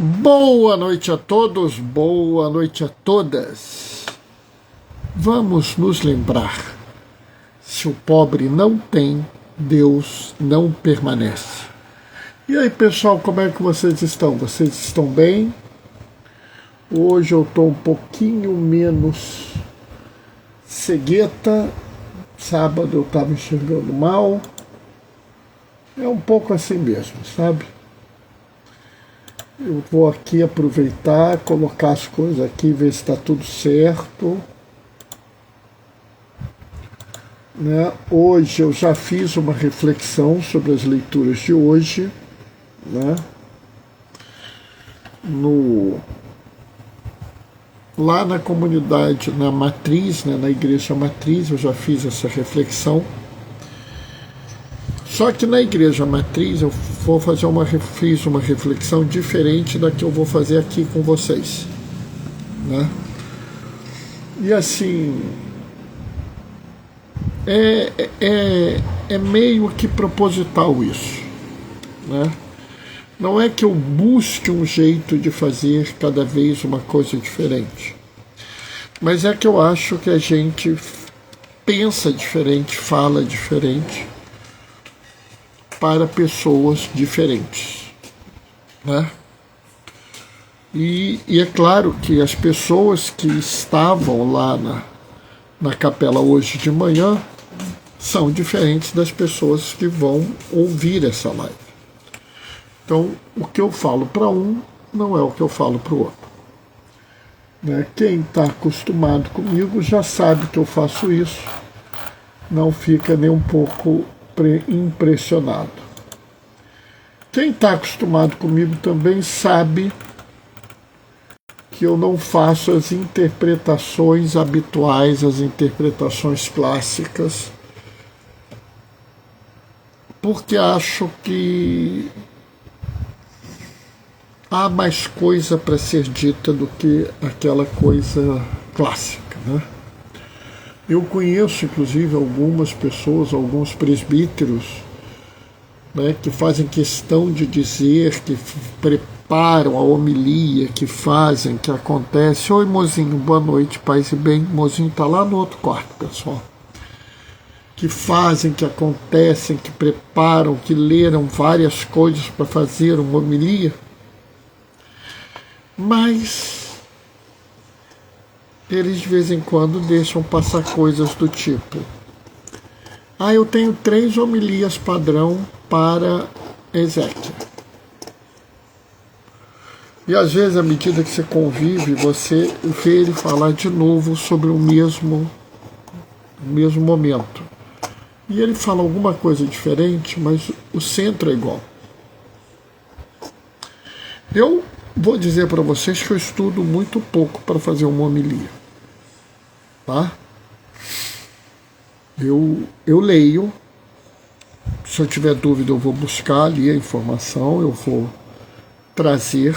Boa noite a todos, boa noite a todas. Vamos nos lembrar: se o pobre não tem, Deus não permanece. E aí, pessoal, como é que vocês estão? Vocês estão bem? Hoje eu estou um pouquinho menos cegueta. Sábado eu estava enxergando mal. É um pouco assim mesmo, sabe? Eu vou aqui aproveitar, colocar as coisas aqui, ver se está tudo certo. Né? Hoje eu já fiz uma reflexão sobre as leituras de hoje. Né? Lá na comunidade, na matriz, né, na igreja matriz, eu já fiz essa reflexão. Só que na igreja matriz eu vou fazer fiz uma reflexão diferente da que eu vou fazer aqui com vocês. Né? E assim, é meio que proposital isso. Né? Não é que eu busque um jeito de fazer cada vez uma coisa diferente, mas é que eu acho que a gente pensa diferente, fala diferente para pessoas diferentes. Né? E é claro que as pessoas que estavam lá na capela hoje de manhã são diferentes das pessoas que vão ouvir essa live. Então, o que eu falo para um não é o que eu falo para o outro. Né? Quem está acostumado comigo já sabe que eu faço isso, não fica nem um pouco impressionado. Quem está acostumado comigo também sabe que eu não faço as interpretações habituais, as interpretações clássicas, porque acho que há mais coisa para ser dita do que aquela coisa clássica. Né? Eu conheço, inclusive, algumas pessoas, alguns presbíteros, né, que fazem questão de dizer, que preparam a homilia, que fazem, que acontece. Oi, mozinho, boa noite, paz e bem. Mozinho está lá no outro quarto, pessoal. Que fazem, que acontecem, que preparam, que leram várias coisas para fazer uma homilia. Mas eles de vez em quando deixam passar coisas do tipo: eu tenho 3 homilias padrão para Ezequiel. E às vezes, à medida que você convive, você vê ele falar de novo sobre o mesmo momento. E ele fala alguma coisa diferente, mas o centro é igual. Eu vou dizer para vocês que eu estudo muito pouco para fazer uma homilia. Tá? Eu leio. Se eu tiver dúvida, eu vou buscar ali a informação, eu vou trazer.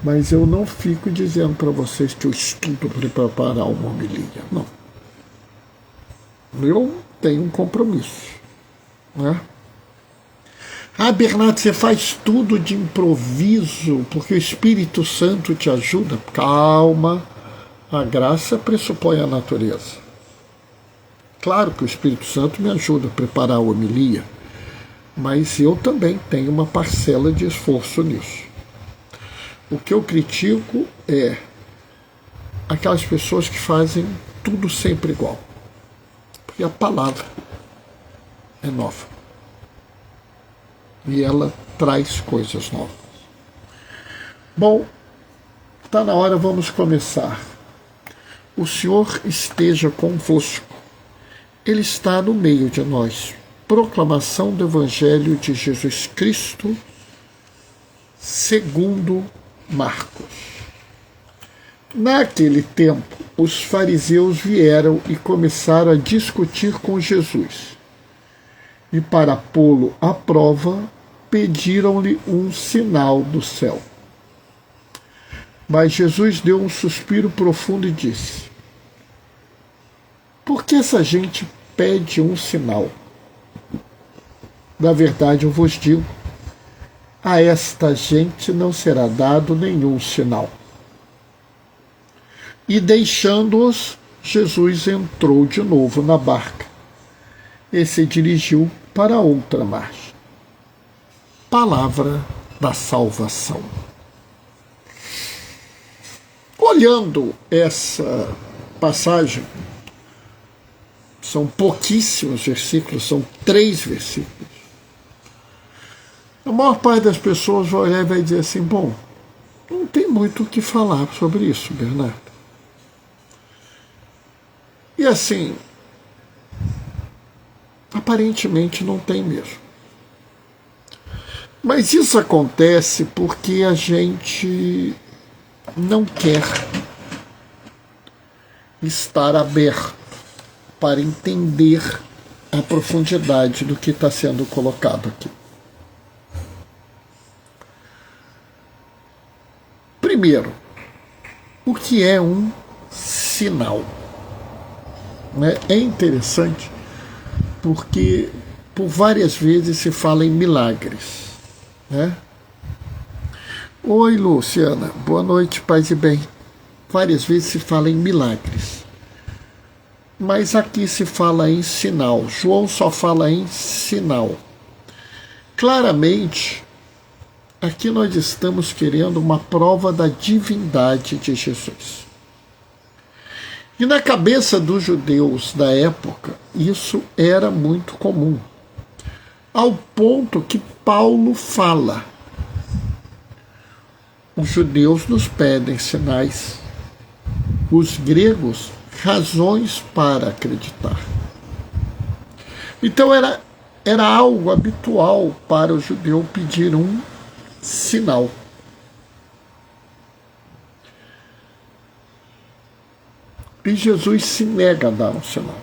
Mas eu não fico dizendo para vocês que eu estudo para preparar uma homilia. Não. Eu tenho um compromisso. Né? Bernardo, você faz tudo de improviso porque o Espírito Santo te ajuda? Calma, a graça pressupõe a natureza. Claro que o Espírito Santo me ajuda a preparar a homilia, mas eu também tenho uma parcela de esforço nisso. O que eu critico é aquelas pessoas que fazem tudo sempre igual, porque a palavra é nova. E ela traz coisas novas. Bom, está na hora, vamos começar. O Senhor esteja convosco. Ele está no meio de nós. Proclamação do Evangelho de Jesus Cristo, segundo Marcos. Naquele tempo, os fariseus vieram e começaram a discutir com Jesus. E para pô-lo à prova, pediram-lhe um sinal do céu. Mas Jesus deu um suspiro profundo e disse: por que essa gente pede um sinal? Na verdade, eu vos digo a esta gente não será dado nenhum sinal. E deixando-os, Jesus entrou de novo na barca e se dirigiu para outra margem. Palavra da salvação. Olhando essa passagem, são pouquíssimos versículos, são 3 versículos. A maior parte das pessoas vai olhar e vai dizer assim, bom, não tem muito o que falar sobre isso, Bernardo. E assim, aparentemente não tem mesmo. Mas isso acontece porque a gente não quer estar aberto para entender a profundidade do que está sendo colocado aqui. Primeiro, o que é um sinal? É interessante porque por várias vezes se fala em milagres. Oi, Luciana, boa noite, paz e bem. Várias vezes se fala em milagres. Mas aqui se fala em sinal. João só fala em sinal. Claramente, aqui nós estamos querendo uma prova da divindade de Jesus. E na cabeça dos judeus da época, isso era muito comum. Ao ponto que Paulo fala: os judeus nos pedem sinais, os gregos razões para acreditar. Então era algo habitual para o judeu pedir um sinal. E Jesus se nega a dar um sinal.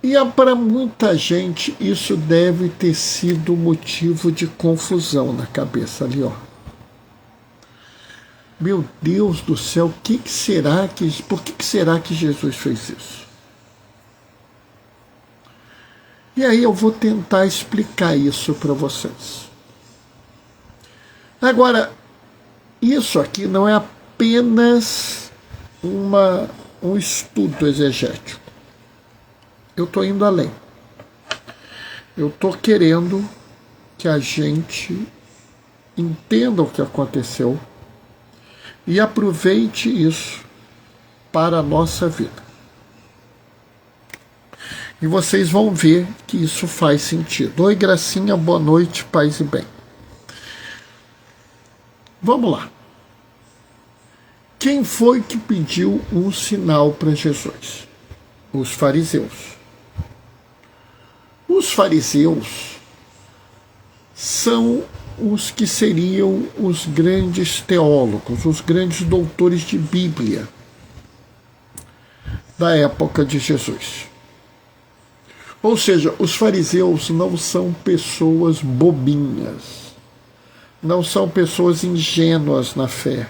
E para muita gente isso deve ter sido motivo de confusão na cabeça ali, ó. Meu Deus do céu, por que será que Jesus fez isso? E aí eu vou tentar explicar isso para vocês. Agora, isso aqui não é apenas um estudo exegético. Eu estou indo além. Eu estou querendo que a gente entenda o que aconteceu e aproveite isso para a nossa vida. E vocês vão ver que isso faz sentido. Oi, Gracinha, boa noite, paz e bem. Vamos lá. Quem foi que pediu um sinal para Jesus? Os fariseus. Os fariseus são os que seriam os grandes teólogos, os grandes doutores de Bíblia da época de Jesus. Ou seja, os fariseus não são pessoas bobinhas, não são pessoas ingênuas na fé,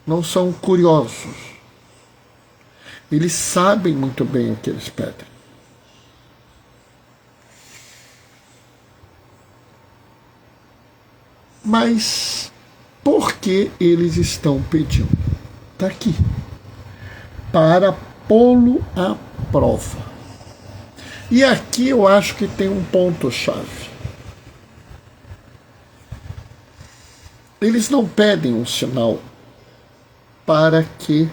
não são curiosos. Eles sabem muito bem o que eles pedem. Mas por que eles estão pedindo? Está aqui. Para pô-lo à prova. E aqui eu acho que tem um ponto-chave. Eles não pedem um sinal para que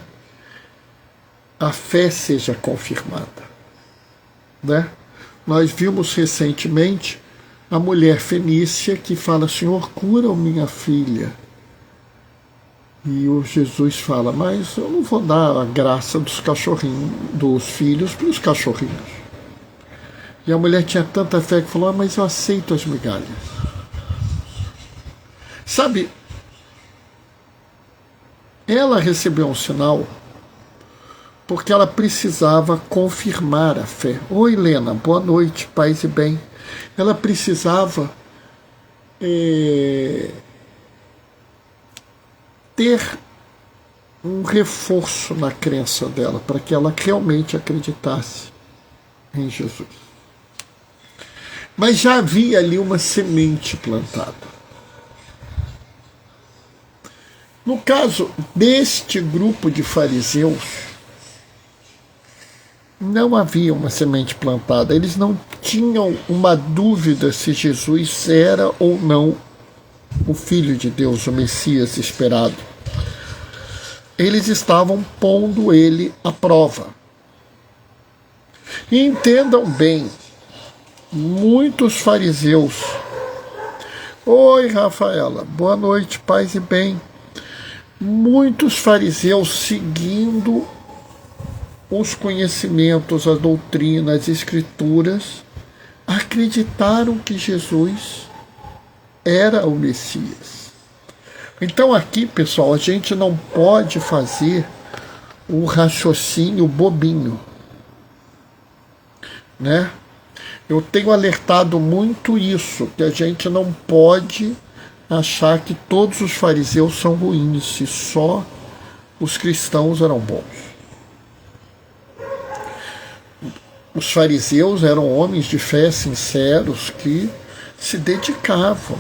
a fé seja confirmada. Nós vimos recentemente a mulher fenícia que fala: Senhor, cura minha filha. E o Jesus fala: mas eu não vou dar a graça dos cachorrinhos, dos filhos para os cachorrinhos. E a mulher tinha tanta fé que falou: mas eu aceito as migalhas. Sabe, ela recebeu um sinal porque ela precisava confirmar a fé. Oi, Helena, boa noite, paz e bem. Ela precisava ter um reforço na crença dela, para que ela realmente acreditasse em Jesus. Mas já havia ali uma semente plantada. No caso deste grupo de fariseus, não havia uma semente plantada. Eles não tinham uma dúvida se Jesus era ou não o Filho de Deus, o Messias esperado. Eles estavam pondo ele à prova. E entendam bem, muitos fariseus... Oi, Rafaela, boa noite, paz e bem. Muitos fariseus, seguindo os conhecimentos, a doutrina, as escrituras, acreditaram que Jesus era o Messias. Então aqui, pessoal, a gente não pode fazer o raciocínio bobinho, né? Eu tenho alertado muito isso, que a gente não pode achar que todos os fariseus são ruins e só os cristãos eram bons. Os fariseus eram homens de fé sinceros que se dedicavam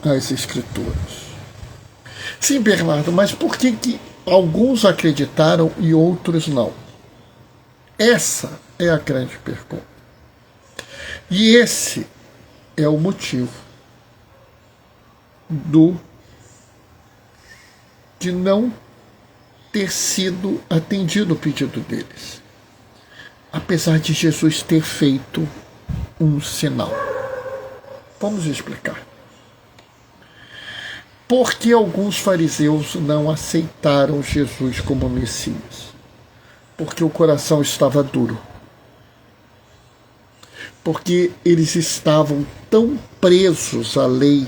às escrituras. Sim, Bernardo, mas por que alguns acreditaram e outros não? Essa é a grande pergunta. E esse é o motivo de não ter sido atendido o pedido deles, apesar de Jesus ter feito um sinal. Vamos explicar. Por que alguns fariseus não aceitaram Jesus como Messias? Porque o coração estava duro. Porque eles estavam tão presos à lei,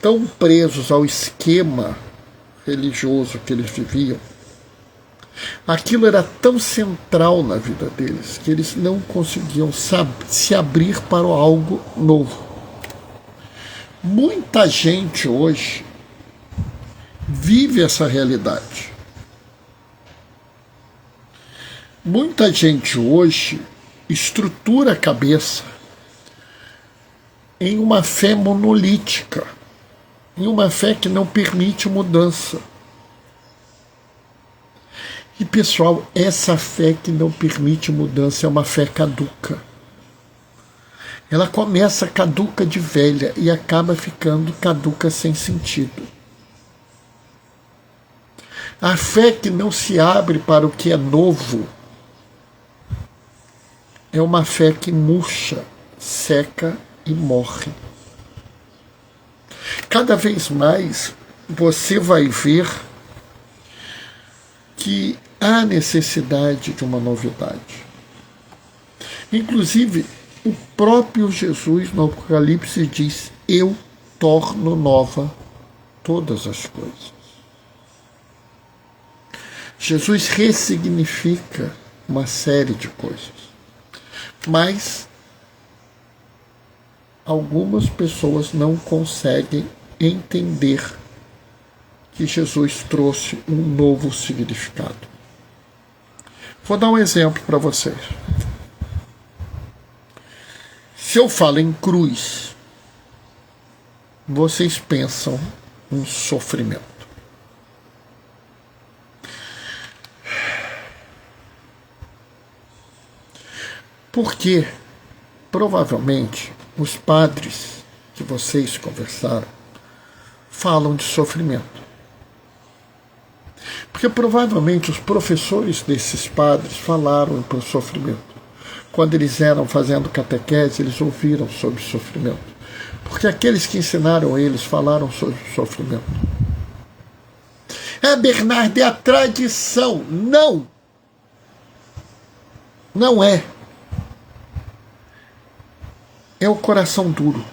tão presos ao esquema religioso que eles viviam. Aquilo era tão central na vida deles que eles não conseguiam se abrir para algo novo. Muita gente hoje vive essa realidade. Muita gente hoje estrutura a cabeça em uma fé monolítica, em uma fé que não permite mudança. E, pessoal, essa fé que não permite mudança é uma fé caduca. Ela começa caduca de velha e acaba ficando caduca sem sentido. A fé que não se abre para o que é novo é uma fé que murcha, seca e morre. Cada vez mais você vai ver que há necessidade de uma novidade. Inclusive, o próprio Jesus no Apocalipse diz: eu torno nova todas as coisas. Jesus ressignifica uma série de coisas. Mas algumas pessoas não conseguem entender que Jesus trouxe um novo significado. Vou dar um exemplo para vocês. Se eu falo em cruz, vocês pensam em sofrimento. Porque, provavelmente, os padres que vocês conversaram falam de sofrimento. Porque provavelmente os professores desses padres falaram em sofrimento. Quando eles eram fazendo catequese, eles ouviram sobre sofrimento. Porque aqueles que ensinaram eles falaram sobre sofrimento. Bernardo, é a tradição. Não! Não é. É o coração duro.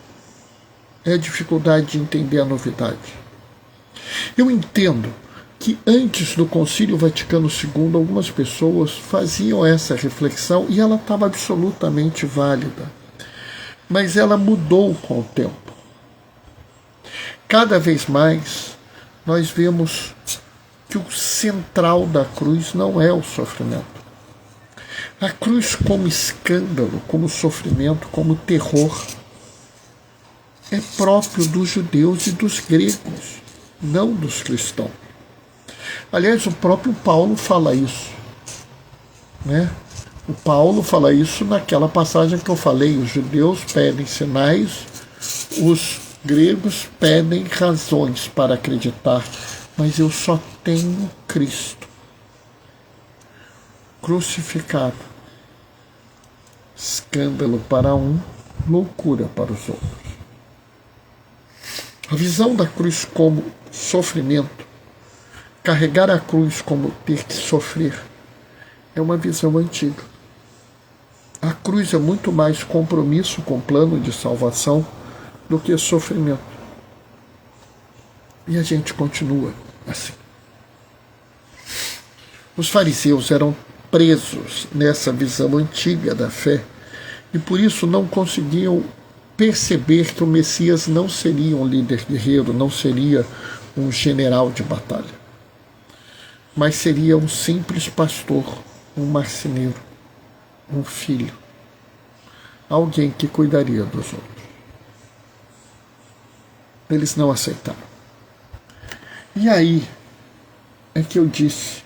É a dificuldade de entender a novidade. Eu entendo que antes do Concílio Vaticano II, algumas pessoas faziam essa reflexão e ela estava absolutamente válida. Mas ela mudou com o tempo. Cada vez mais, nós vemos que o central da cruz não é o sofrimento. A cruz como escândalo, como sofrimento, como terror, é próprio dos judeus e dos gregos, não dos cristãos. Aliás, o próprio Paulo fala isso, né? O Paulo fala isso naquela passagem que eu falei: os judeus pedem sinais, os gregos pedem razões para acreditar, mas eu só tenho Cristo crucificado. Escândalo para um, loucura para os outros. A visão da cruz como sofrimento, carregar a cruz como ter que sofrer, é uma visão antiga. A cruz é muito mais compromisso com o plano de salvação do que sofrimento. E a gente continua assim. Os fariseus eram presos nessa visão antiga da fé e por isso não conseguiam perceber que o Messias não seria um líder guerreiro, não seria um general de batalha, mas seria um simples pastor, um marceneiro, um filho, alguém que cuidaria dos outros. Eles não aceitaram. E aí é que eu disse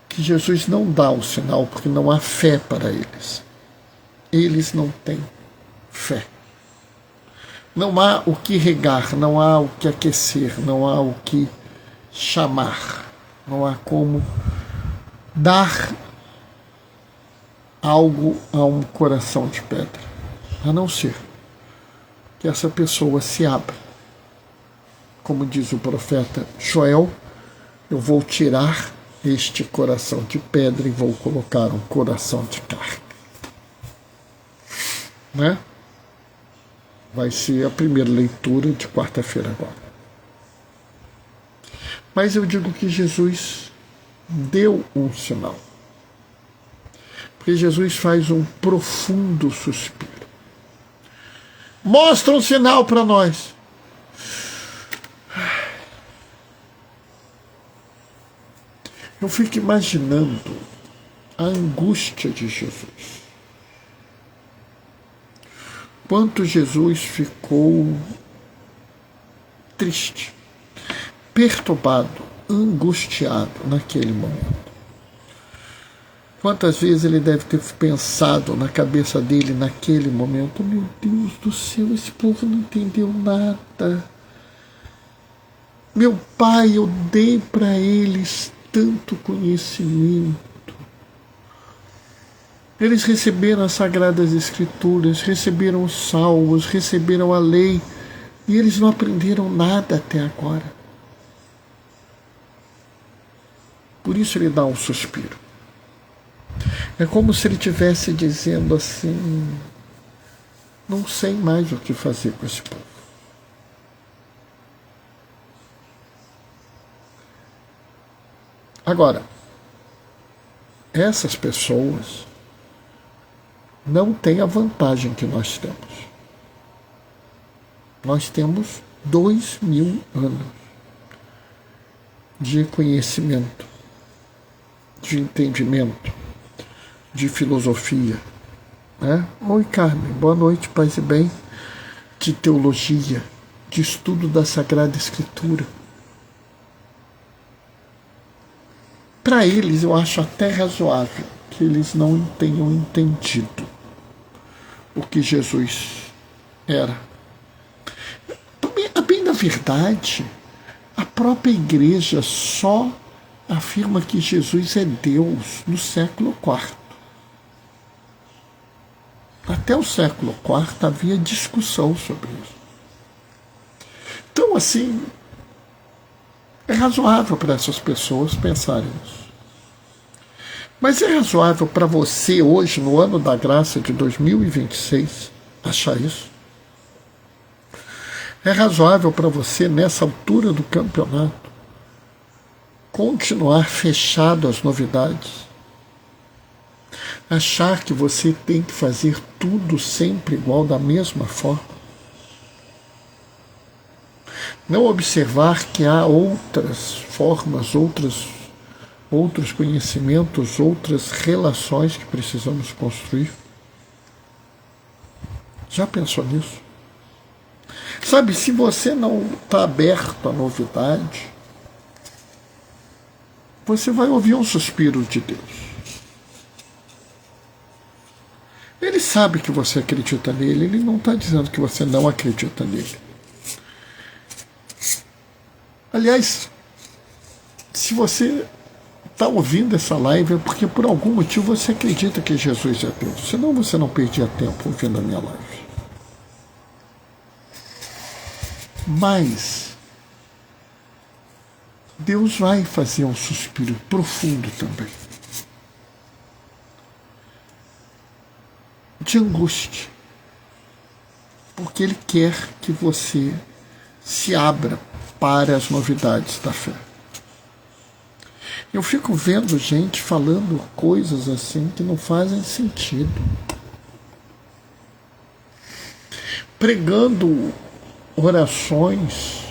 que Jesus não dá o sinal porque não há fé para eles. Eles não têm fé. Não há o que regar, não há o que aquecer, não há o que chamar, não há como dar algo a um coração de pedra, a não ser que essa pessoa se abra. Como diz o profeta Joel, eu vou tirar este coração de pedra e vou colocar um coração de carne. Né? Vai ser a primeira leitura de quarta-feira agora. Mas eu digo que Jesus deu um sinal. Porque Jesus faz um profundo suspiro. Mostra um sinal para nós. Eu fico imaginando a angústia de Jesus. Quanto Jesus ficou triste, perturbado, angustiado naquele momento. Quantas vezes ele deve ter pensado na cabeça dele naquele momento: meu Deus do céu, esse povo não entendeu nada. Meu Pai, eu dei para eles tanto conhecimento. Eles receberam as Sagradas Escrituras, receberam os Salmos, receberam a lei, e eles não aprenderam nada até agora. Por isso ele dá um suspiro. É como se ele estivesse dizendo assim: não sei mais o que fazer com esse povo. Agora, essas pessoas não têm a vantagem que nós temos. Nós temos 2000 anos de conhecimento, de entendimento, de filosofia. Né? Oi, Carmen, boa noite, paz e bem. De teologia, de estudo da Sagrada Escritura. Para eles, eu acho até razoável que eles não tenham entendido o que Jesus era. Bem na verdade, a própria igreja só afirma que Jesus é Deus no século IV. Até o século IV havia discussão sobre isso. Então, assim, é razoável para essas pessoas pensarem isso. Mas é razoável para você hoje, no ano da graça de 2026, achar isso? É razoável para você, nessa altura do campeonato, continuar fechado às novidades? Achar que você tem que fazer tudo sempre igual, da mesma forma? Não observar que há outras formas, outras outros conhecimentos, outras relações que precisamos construir. Já pensou nisso? Sabe, se você não está aberto à novidade, você vai ouvir um suspiro de Deus. Ele sabe que você acredita nele, ele não está dizendo que você não acredita nele. Aliás, se você está ouvindo essa live é porque por algum motivo você acredita que Jesus é Deus. Senão você não perdia tempo ouvindo a minha live. Mas Deus vai fazer um suspiro profundo também, de angústia, porque Ele quer que você se abra para as novidades da fé. Eu fico vendo gente falando coisas assim que não fazem sentido, pregando orações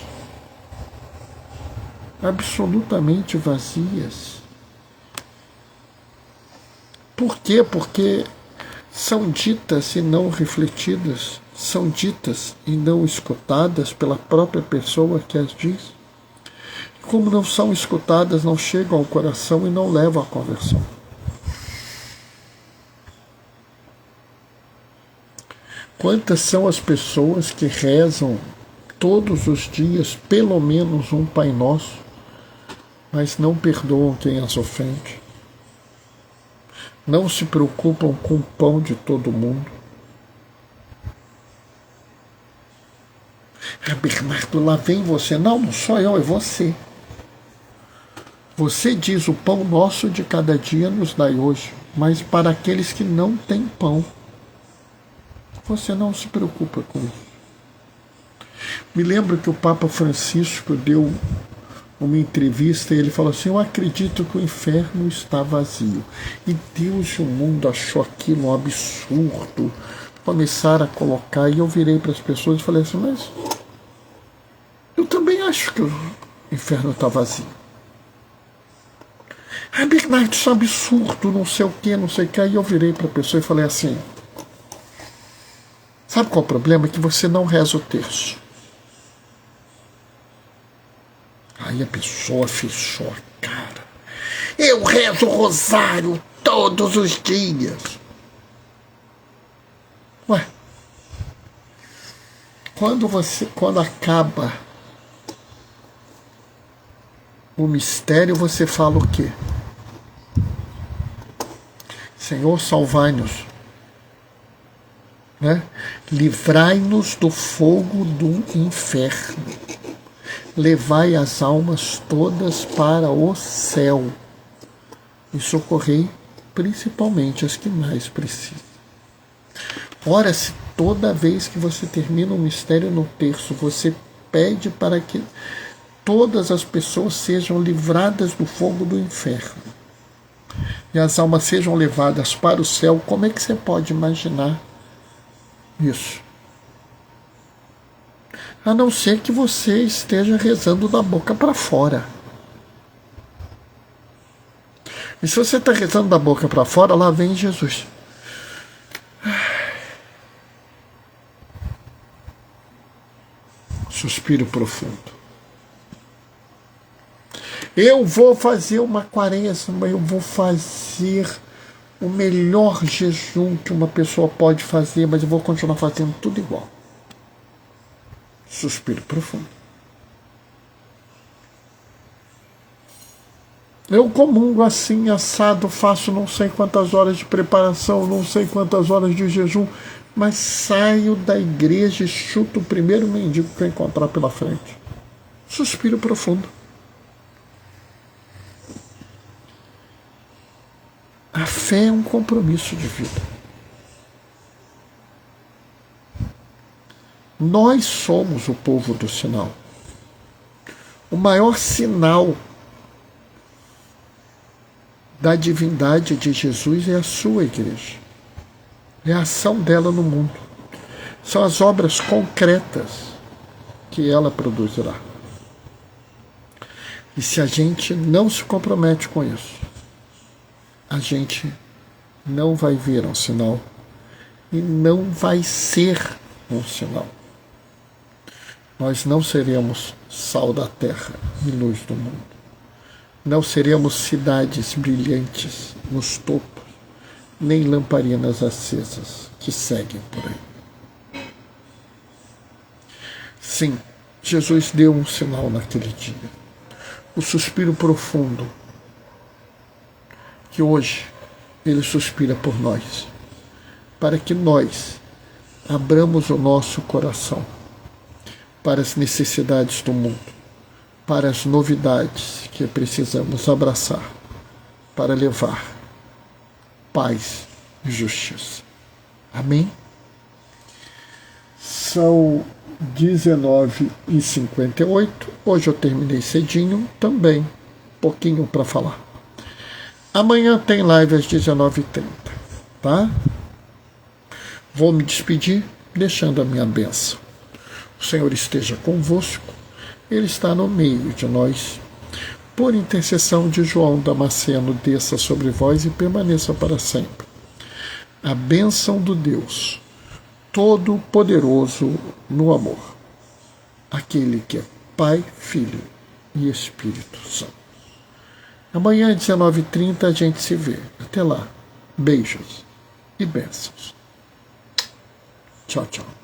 absolutamente vazias. Por quê? Porque são ditas e não refletidas, são ditas e não escutadas pela própria pessoa que as diz. Como não são escutadas, não chegam ao coração e não levam à conversão. Quantas são as pessoas que rezam todos os dias pelo menos um Pai Nosso, mas não perdoam quem as ofende, não se preocupam com o pão de todo mundo? Bernardo, lá vem você. Não, não sou eu, é você. Você diz: o pão nosso de cada dia nos dai hoje, mas para aqueles que não têm pão, você não se preocupa com isso. Me lembro que o Papa Francisco deu uma entrevista e ele falou assim: eu acredito que o inferno está vazio. E Deus e o mundo achou aquilo um absurdo. Começaram a colocar, e eu virei para as pessoas e falei assim: mas eu também acho que o inferno está vazio. Bernardo, isso é um absurdo, não sei o que, não sei o que. Aí eu virei para a pessoa e falei assim: sabe qual é o problema? É que você não reza o terço. Aí a pessoa fechou a cara. Eu rezo o rosário todos os dias. Ué, quando acaba o mistério, você fala o quê? Senhor, salvai-nos, né? Livrai-nos do fogo do inferno. Levai as almas todas para o céu e socorrei principalmente as que mais precisam. Ora, se toda vez que você termina um mistério no terço, você pede para que todas as pessoas sejam livradas do fogo do inferno e as almas sejam levadas para o céu, como é que você pode imaginar isso? A não ser que você esteja rezando da boca para fora. E se você está rezando da boca para fora, lá vem Jesus. Suspiro profundo. Eu vou fazer uma quaresma, eu vou fazer o melhor jejum que uma pessoa pode fazer, mas eu vou continuar fazendo tudo igual. Suspiro profundo. Eu comungo assim, assado, faço não sei quantas horas de preparação, não sei quantas horas de jejum, mas saio da igreja e chuto o primeiro mendigo que eu encontrar pela frente. Suspiro profundo. A fé é um compromisso de vida. Nós somos o povo do sinal. O maior sinal da divindade de Jesus é a sua igreja. É a ação dela no mundo. São as obras concretas que ela produzirá. E se a gente não se compromete com isso, a gente não vai ver um sinal e não vai ser um sinal. Nós não seremos sal da terra e luz do mundo. Não seremos cidades brilhantes nos topos, nem lamparinas acesas que seguem por aí. Sim, Jesus deu um sinal naquele dia. O suspiro profundo que hoje Ele suspira por nós, para que nós abramos o nosso coração para as necessidades do mundo, para as novidades que precisamos abraçar, para levar paz e justiça. Amém? São 19h58. Hoje eu terminei cedinho, também pouquinho para falar. Amanhã tem live às 19h30, tá? Vou me despedir deixando a minha bênção. O Senhor esteja convosco, Ele está no meio de nós. Por intercessão de João Damasceno, desça sobre vós e permaneça para sempre. A bênção do Deus Todo-Poderoso no amor, aquele que é Pai, Filho e Espírito Santo. Amanhã às 19h30 a gente se vê. Até lá. Beijos e bênçãos. Tchau, tchau.